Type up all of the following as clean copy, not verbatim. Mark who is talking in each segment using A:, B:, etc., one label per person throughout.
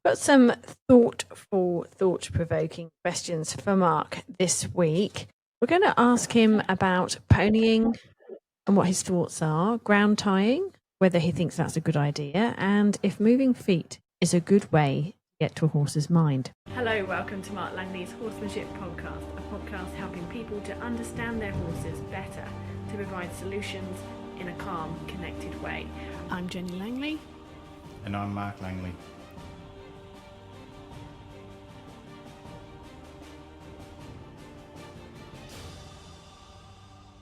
A: Got some thought-provoking questions for Mark this week. We're going to ask him about ponying and what his thoughts are, ground tying, whether he thinks that's a good idea, and if moving feet is a good way to get to a horse's mind. Hello, welcome to Mark Langley's Horsemanship podcast, a podcast helping people to understand their horses better, to provide solutions in a calm, connected way. I'm Jenny Langley.
B: And I'm Mark Langley.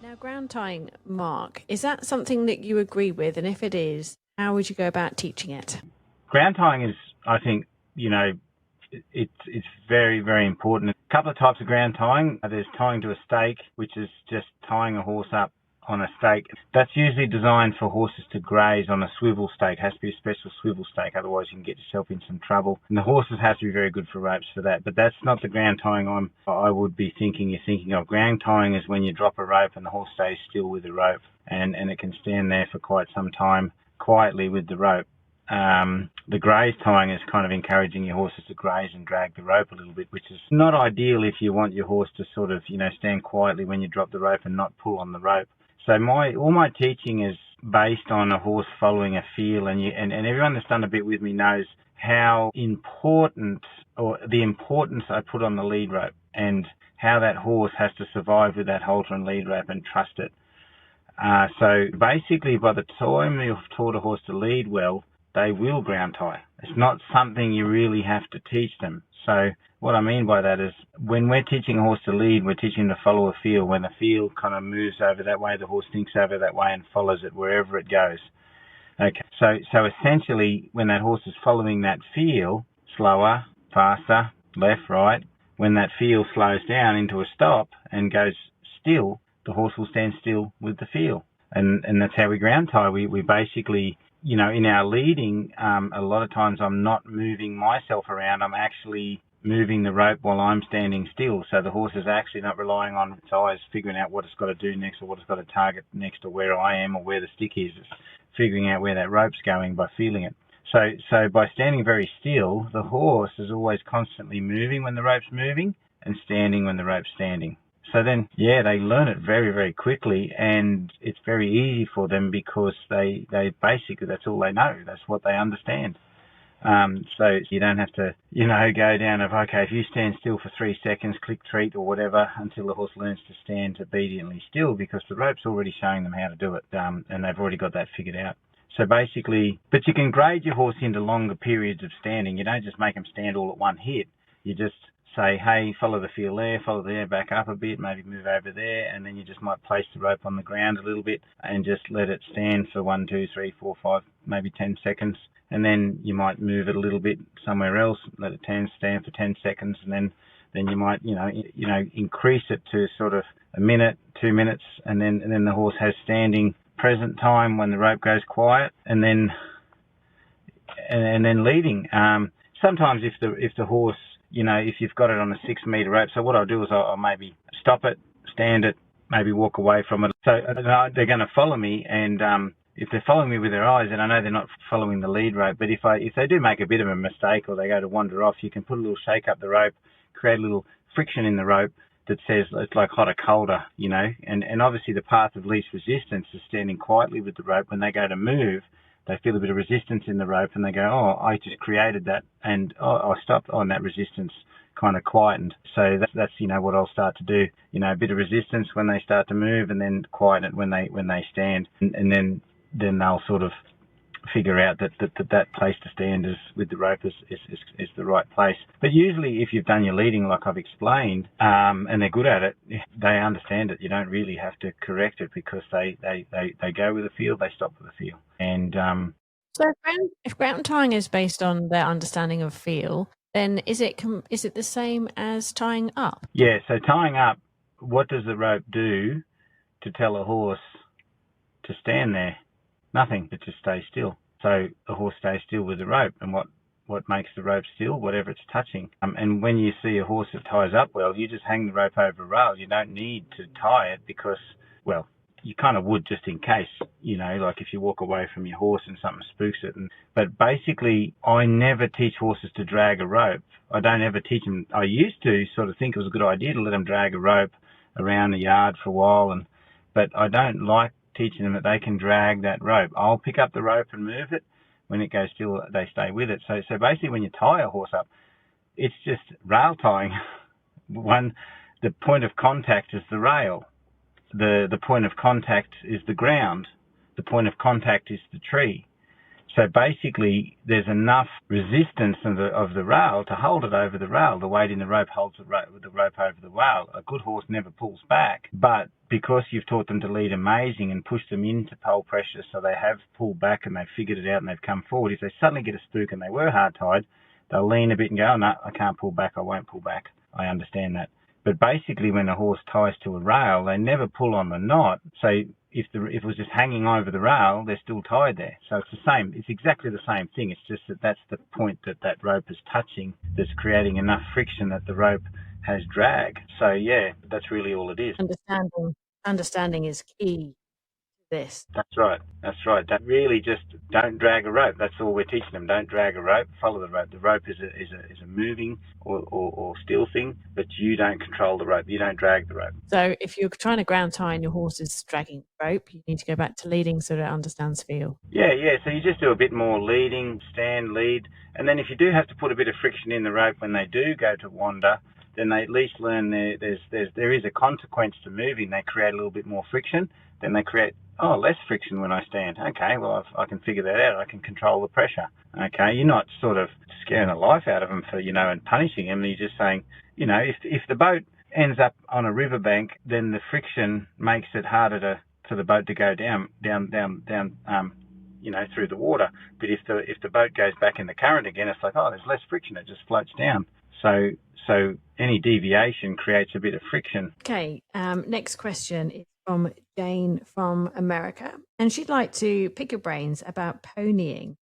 A: Now, ground tying, Mark, is that something that you agree with? And if it is, how would you go about teaching it?
B: Ground tying is, I think, it's very, very important. A couple of types of ground tying. There's tying to a stake, which is just tying a horse up on a stake. That's usually designed for horses to graze on a swivel stake. It has to be a special swivel stake, otherwise you can get yourself in some trouble. And the horses have to be very good for ropes for that. But that's not the ground tying I would be thinking you're thinking of. Ground tying is when you drop a rope and the horse stays still with the rope, and it can stand there for quite some time quietly with the rope. The graze tying is kind of encouraging your horses to graze and drag the rope a little bit, which is not ideal if you want your horse to sort of, stand quietly when you drop the rope and not pull on the rope. So all my teaching is based on a horse following a feel, and everyone that's done a bit with me knows how important, or the importance I put on the lead rope, and how that horse has to survive with that halter and lead rope and trust it. So basically, by the time you've taught a horse to lead well, they will ground tie. It's not something you really have to teach them. So what I mean by that is, when we're teaching a horse to lead, we're teaching them to follow a feel. When the feel kind of moves over that way, the horse thinks over that way and follows it wherever it goes. Okay, so essentially, when that horse is following that feel, slower, faster, left, right, when that feel slows down into a stop and goes still, the horse will stand still with the feel. And that's how we ground tie. We basically, in our leading, a lot of times I'm not moving myself around. I'm actually moving the rope while I'm standing still. So the horse is actually not relying on its eyes figuring out what it's got to do next, or what it's got to target next, or where I am, or where the stick is. It's figuring out where that rope's going by feeling it. So by standing very still, the horse is always constantly moving when the rope's moving, and standing when the rope's standing. So then, they learn it very, very quickly, and it's very easy for them because they basically, that's all they know. That's what they understand. So you don't have to, go down of, okay, if you stand still for 3 seconds, click treat or whatever, until the horse learns to stand obediently still, because the rope's already showing them how to do it, and they've already got that figured out. So basically, but you can grade your horse into longer periods of standing. You don't just make them stand all at one hit. You just say, hey, follow the feel there, follow there, back up a bit, maybe move over there, and then you just might place the rope on the ground a little bit and just let it stand for 1, 2, 3, 4, 5, maybe 10 seconds. And then you might move it a little bit somewhere else, let it stand for 10 seconds, and then you might, increase it to sort of a minute, 2 minutes, and then the horse has standing present time when the rope goes quiet, and then leading. Sometimes if the horse, if you've got it on a 6 meter rope, so what I'll do is I'll maybe stop it, stand it, maybe walk away from it. So they're going to follow me, and if they're following me with their eyes, then I know they're not following the lead rope. But if they do make a bit of a mistake, or they go to wander off, you can put a little shake up the rope, create a little friction in the rope that says it's like hot or colder, and obviously the path of least resistance is standing quietly with the rope. When they go to move, they feel a bit of resistance in the rope, and they go, oh, I just created that, and I stopped on that resistance, kind of quietened. So that's what I'll start to do, a bit of resistance when they start to move, and then quieten it when they stand, and then they'll sort of figure out that place to stand is with the rope is the right place. But usually, if you've done your leading like I've explained, and they're good at it, they understand it. You don't really have to correct it, because they go with the feel, they stop with the feel. And
A: so if ground tying is based on their understanding of feel, then is it the same as tying up?
B: Yeah. So tying up, what does the rope do to tell a horse to stand there? Nothing. It just stays still. So the horse stays still with the rope, and what makes the rope still? Whatever it's touching. And when you see a horse that ties up well, you just hang the rope over a rail. You don't need to tie it, because, well, you kind of would just in case, like if you walk away from your horse and something spooks it. But basically, I never teach horses to drag a rope. I don't ever teach them. I used to sort of think it was a good idea to let them drag a rope around the yard for a while, but I don't like teaching them that they can drag that rope. I'll pick up the rope and move it. When it goes still, they stay with it. So basically, when you tie a horse up, it's just rail tying. The point of contact is the rail. The point of contact is the ground. The point of contact is the tree. So basically, there's enough resistance of the rail to hold it over the rail. The weight in the rope holds the rope over the rail. A good horse never pulls back, but because you've taught them to lead amazing and push them into pole pressure so they have pulled back and they've figured it out and they've come forward, if they suddenly get a spook and they were hard-tied, they'll lean a bit and go, oh, no, I can't pull back, I won't pull back. I understand that. But basically, when a horse ties to a rail, they never pull on the knot. So if it was just hanging over the rail, they're still tied there. So it's the same. It's exactly the same thing. It's just that's the point that rope is touching that's creating enough friction that the rope has drag. So, yeah, that's really all it is.
A: Understanding is key to this.
B: That's right. That really just don't drag a rope. That's all we're teaching them. Don't drag a rope. Follow the rope. The rope is a moving or still thing, but you don't control the rope. You don't drag the rope.
A: So if you're trying to ground tie and your horse is dragging the rope, you need to go back to leading so that it understands feel.
B: Yeah. So you just do a bit more leading, stand, lead, and then if you do have to put a bit of friction in the rope when they do go to wander, then they at least learn there is a consequence to moving. They create a little bit more friction. Then they create less friction when I stand. Okay, well I can figure that out. I can control the pressure. Okay, you're not sort of scaring the life out of them for and punishing them. You're just saying, if the boat ends up on a riverbank, then the friction makes it harder for the boat to go down through the water. But if the boat goes back in the current again, it's like, there's less friction. It just floats down. So any deviation creates a bit of friction.
A: Okay, next question is from Jane from America, and she'd like to pick your brains about ponying.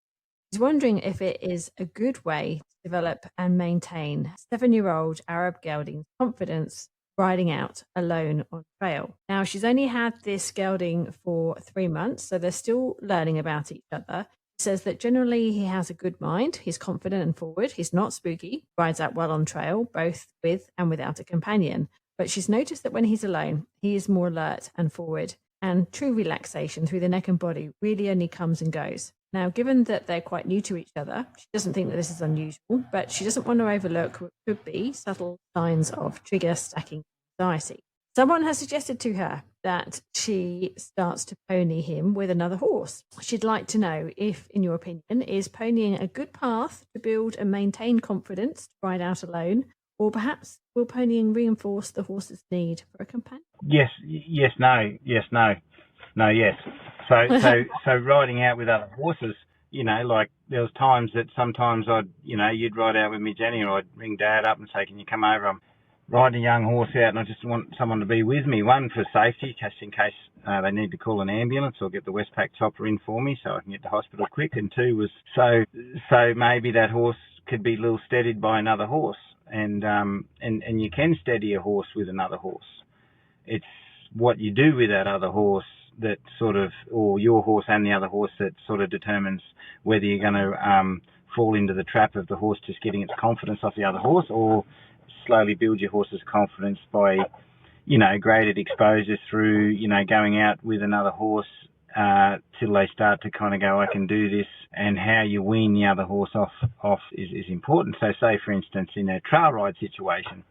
A: She's wondering if it is a good way to develop and maintain 7-year-old Arab gelding's confidence riding out alone on trail. Now, she's only had this gelding for 3 months, so they're still learning about each other. Says that generally he has a good mind, he's confident and forward, he's not spooky, rides out well on trail, both with and without a companion. But she's noticed that when he's alone, he is more alert and forward, and true relaxation through the neck and body really only comes and goes. Now, given that they're quite new to each other, she doesn't think that this is unusual, but she doesn't want to overlook what could be subtle signs of trigger stacking anxiety. Someone has suggested to her that she starts to pony him with another horse. She'd like to know if, in your opinion, is ponying a good path to build and maintain confidence to ride out alone, or perhaps will ponying reinforce the horse's need for a companion?
B: Yes, no. Yes. So riding out with other horses, like there was times that sometimes you'd ride out with me, Jenny, or I'd ring Dad up and say, can you come over? I'm riding a young horse out and I just want someone to be with me. One, for safety, just in case they need to call an ambulance or get the Westpac chopper in for me so I can get to hospital quick. And two was so maybe that horse could be a little steadied by another horse. And you can steady a horse with another horse. It's what you do with that other horse that sort of, or your horse and the other horse, that sort of determines whether you're going to fall into the trap of the horse just getting its confidence off the other horse, or slowly build your horse's confidence by, graded exposure through, going out with another horse till they start to kind of go, I can do this. And how you wean the other horse off is important. So say, for instance, in a trail ride situation,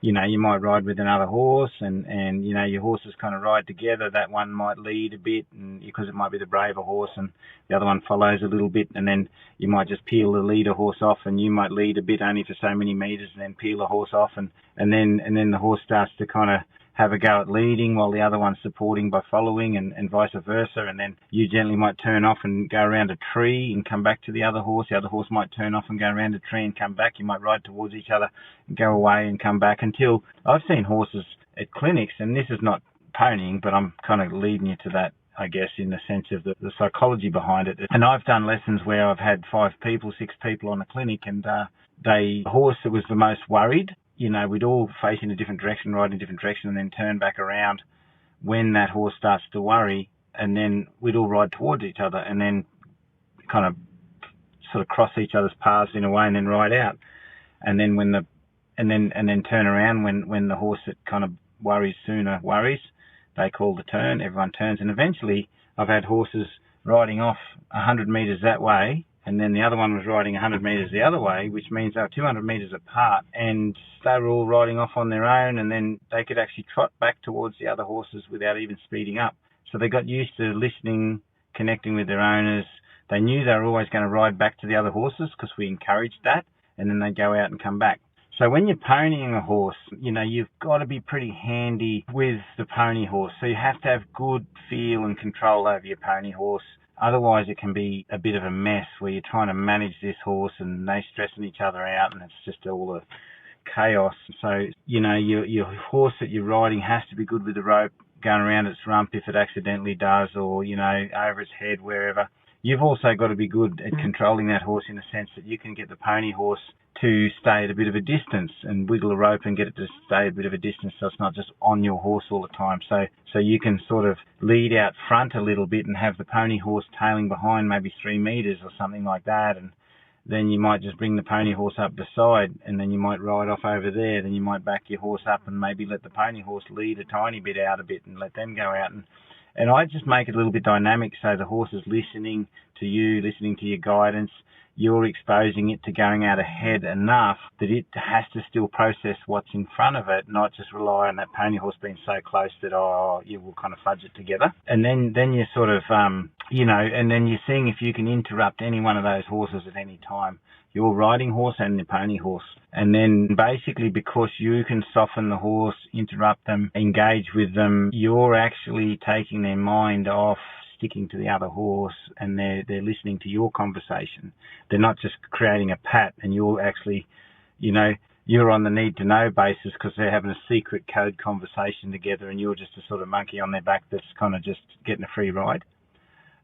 B: you might ride with another horse and your horses kind of ride together. That one might lead a bit and because it might be the braver horse, and the other one follows a little bit, and then you might just peel the leader horse off and you might lead a bit only for so many meters and then peel the horse off and then the horse starts to kind of have a go at leading while the other one's supporting by following, and vice versa. And then you gently might turn off and go around a tree and come back to the other horse. The other horse might turn off and go around a tree and come back. You might ride towards each other and go away and come back, until I've seen horses at clinics, and this is not ponying, but I'm kind of leading you to that, I guess, in the sense of the psychology behind it. And I've done lessons where I've had 5 people, 6 people on a clinic, and the horse that was the most worried, we'd all face in a different direction, ride in a different direction, and then turn back around when that horse starts to worry, and then we'd all ride towards each other and then kind of sort of cross each other's paths in a way and then ride out. And then and then turn around when the horse that kind of worries sooner worries, they call the turn, everyone turns, and eventually I've had horses riding off 100 metres that way, and then the other one was riding 100 metres the other way, which means they were 200 metres apart, and they were all riding off on their own, and then they could actually trot back towards the other horses without even speeding up. So they got used to listening, connecting with their owners. They knew they were always going to ride back to the other horses because we encouraged that, and then they'd go out and come back. So when you're ponying a horse, you've got to be pretty handy with the pony horse. So you have to have good feel and control over your pony horse. Otherwise, it can be a bit of a mess where you're trying to manage this horse and they stressing each other out, and it's just all a chaos. So, your horse that you're riding has to be good with the rope going around its rump if it accidentally does, or, over its head, wherever. You've also got to be good at controlling that horse in the sense that you can get the pony horse to stay at a bit of a distance and wiggle a rope and get it to stay at a bit of a distance so it's not just on your horse all the time. So you can sort of lead out front a little bit and have the pony horse tailing behind maybe 3 metres or something like that, and then you might just bring the pony horse up the side and then you might ride off over there. Then you might back your horse up and maybe let the pony horse lead a tiny bit out a bit and let them go out. And I just make it a little bit dynamic so the horse is listening to you, listening to your guidance. You're exposing it to going out ahead enough that it has to still process what's in front of it, not just rely on that pony horse being so close that, you will kind of fudge it together. And then you're sort of, and then you're seeing if you can interrupt any one of those horses at any time, your riding horse and the pony horse. And then basically because you can soften the horse, interrupt them, engage with them, you're actually taking their mind off sticking to the other horse, and they're listening to your conversation. They're not just creating a pat, and you're actually, you're on the need to know basis because they're having a secret code conversation together, and you're just a sort of monkey on their back that's kind of just getting a free ride.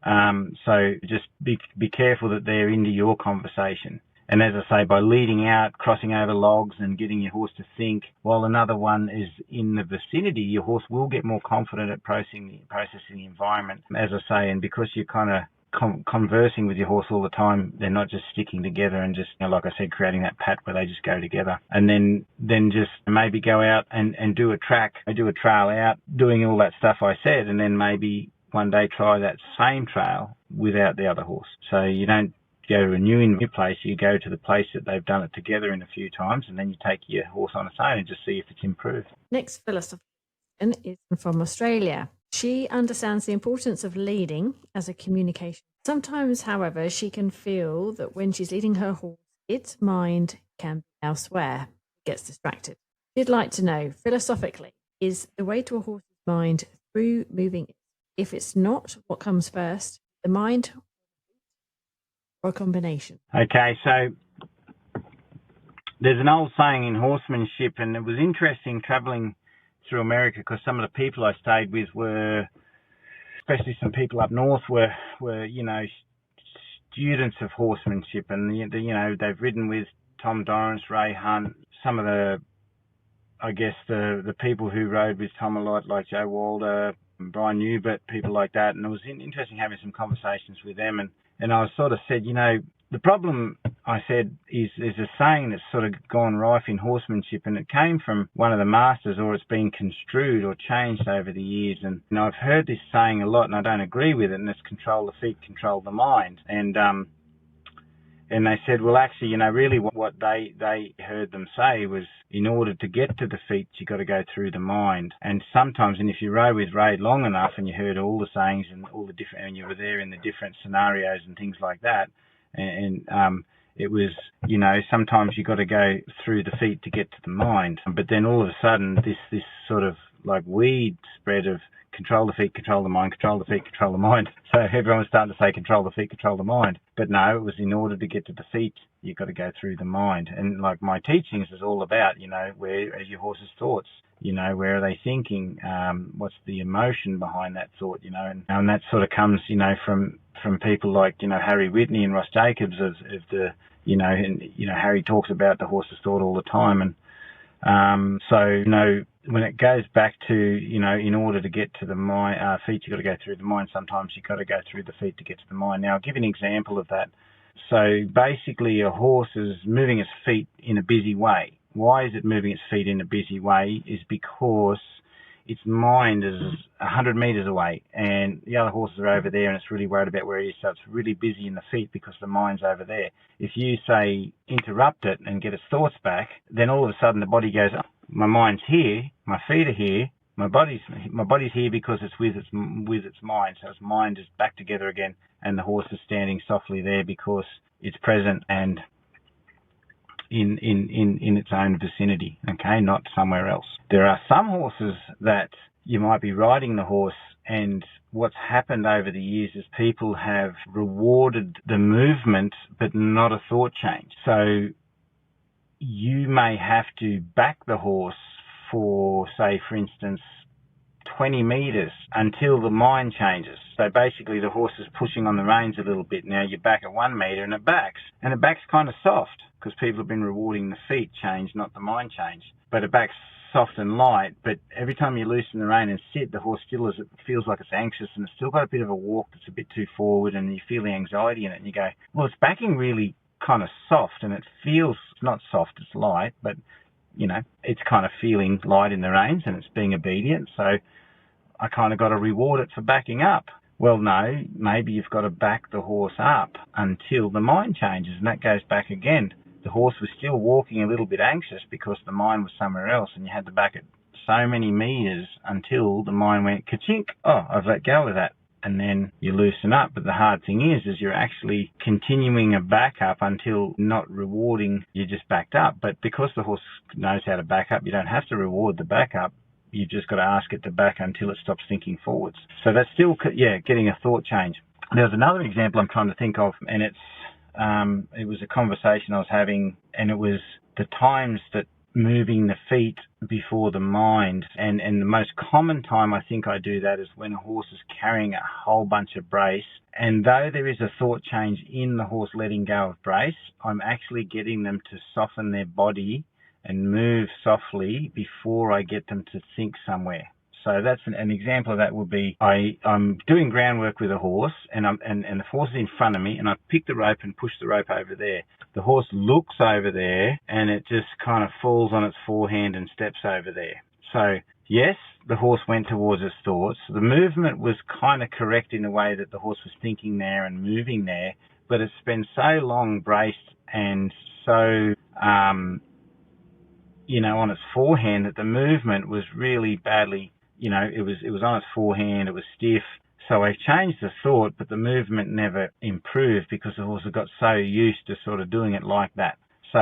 B: So just be careful that they're into your conversation. And as I say, by leading out, crossing over logs and getting your horse to think while another one is in the vicinity, your horse will get more confident at processing the environment. As I say, and because you're kind of conversing with your horse all the time, they're not just sticking together and just, like I said, creating that pat where they just go together. And then just maybe go out and do a trail out, doing all that stuff I said, and then maybe one day try that same trail without the other horse. So you don't go to a new place, you go to the place that they've done it together in a few times, and then you take your horse on its own and just see if it's improved.
A: Next philosophical question is from Australia. She understands the importance of leading as a communication. Sometimes, however, she can feel that when she's leading her horse, its mind can be elsewhere. It gets distracted. She'd like to know, philosophically, is the way to a horse's mind through moving? If it's not, what comes first, the mind or a combination?
B: Okay, so there's an old saying in horsemanship, and it was interesting travelling through America because some of the people I stayed with were, especially some people up north, were students of horsemanship, and they've ridden with Tom Dorrance, Ray Hunt, some of the people who rode with Tom a lot, like Joe Walder, Brian Newbert, people like that, and it was interesting having some conversations with them, and I sort of said, the problem, I said, is a saying that's sort of gone rife in horsemanship, and it came from one of the masters, or it's been construed or changed over the years. And I've heard this saying a lot, and I don't agree with it, and it's control the feet, control the mind. And they said, well, actually, really what they heard them say was, in order to get to the feet, you got to go through the mind. And sometimes, and if you rode with Ray long enough and you heard all the sayings and all the different, and you were there in the different scenarios and things like that, and it was, sometimes you got to go through the feet to get to the mind. But then all of a sudden, this sort of like weed spread of control the feet, control the mind, control the feet, control the mind. So everyone was starting to say control the feet, control the mind. But no, it was in order to get to the feet, you've got to go through the mind. And like my teachings is all about, where are your horse's thoughts? Where are they thinking? What's the emotion behind that thought? And that sort of comes, from people like, Harry Whitney and Ross Jacobs of the, Harry talks about the horse's thought all the time. And, when it goes back to, in order to get to the mind, feet, you've got to go through the mind. Sometimes you've got to go through the feet to get to the mind. Now, I'll give you an example of that. So basically, a horse is moving its feet in a busy way. Why is it moving its feet in a busy way? Is because its mind is 100 meters away and the other horses are over there and it's really worried about where it is. So it's really busy in the feet because the mind's over there. If you, say, interrupt it and get its thoughts back, then all of a sudden the body goes, oh, my mind's here, my feet are here, my body's here because it's with its mind. So its mind is back together again and the horse is standing softly there because it's present and in its own vicinity, okay, not somewhere else. There are some horses that you might be riding the horse, and what's happened over the years is people have rewarded the movement but not a thought change. So you may have to back the horse for, say, for instance, 20 meters until the mind changes. So basically the horse is pushing on the reins a little bit. Now you're back at 1 meter and it backs kind of soft because people have been rewarding the feet change, not the mind change. But it backs soft and light, but every time you loosen the rein and sit, the horse still it feels like it's anxious and it's still got a bit of a walk that's a bit too forward and you feel the anxiety in it and you go, well, it's backing really kind of soft and it feels not soft, it's light, but it's kind of feeling light in the reins and it's being obedient. So I kind of got to reward it for backing up. Well, no, maybe you've got to back the horse up until the mind changes, and that goes back again. The horse was still walking a little bit anxious because the mind was somewhere else, and you had to back it so many meters until the mind went ka-chink. Oh, I've let go of that. And then you loosen up. But the hard thing is you're actually continuing a backup until not rewarding, you just backed up. But because the horse knows how to back up, you don't have to reward the backup. You've just got to ask it to back until it stops thinking forwards. So that's still, getting a thought change. There's another example I'm trying to think of, and it was a conversation I was having, and it was the times that moving the feet before the mind. And the most common time I think I do that is when a horse is carrying a whole bunch of brace. And though there is a thought change in the horse letting go of brace, I'm actually getting them to soften their body and move softly before I get them to think somewhere. So that's an example of that would be I'm doing groundwork with a horse and the horse is in front of me and I pick the rope and push the rope over there. The horse looks over there and it just kind of falls on its forehand and steps over there. So yes, the horse went towards its thoughts. The movement was kind of correct in the way that the horse was thinking there and moving there, but it's been so long braced and so on its forehand that the movement was really badly, it was on its forehand, it was stiff. So I changed the thought, but the movement never improved because the horse had got so used to sort of doing it like that. So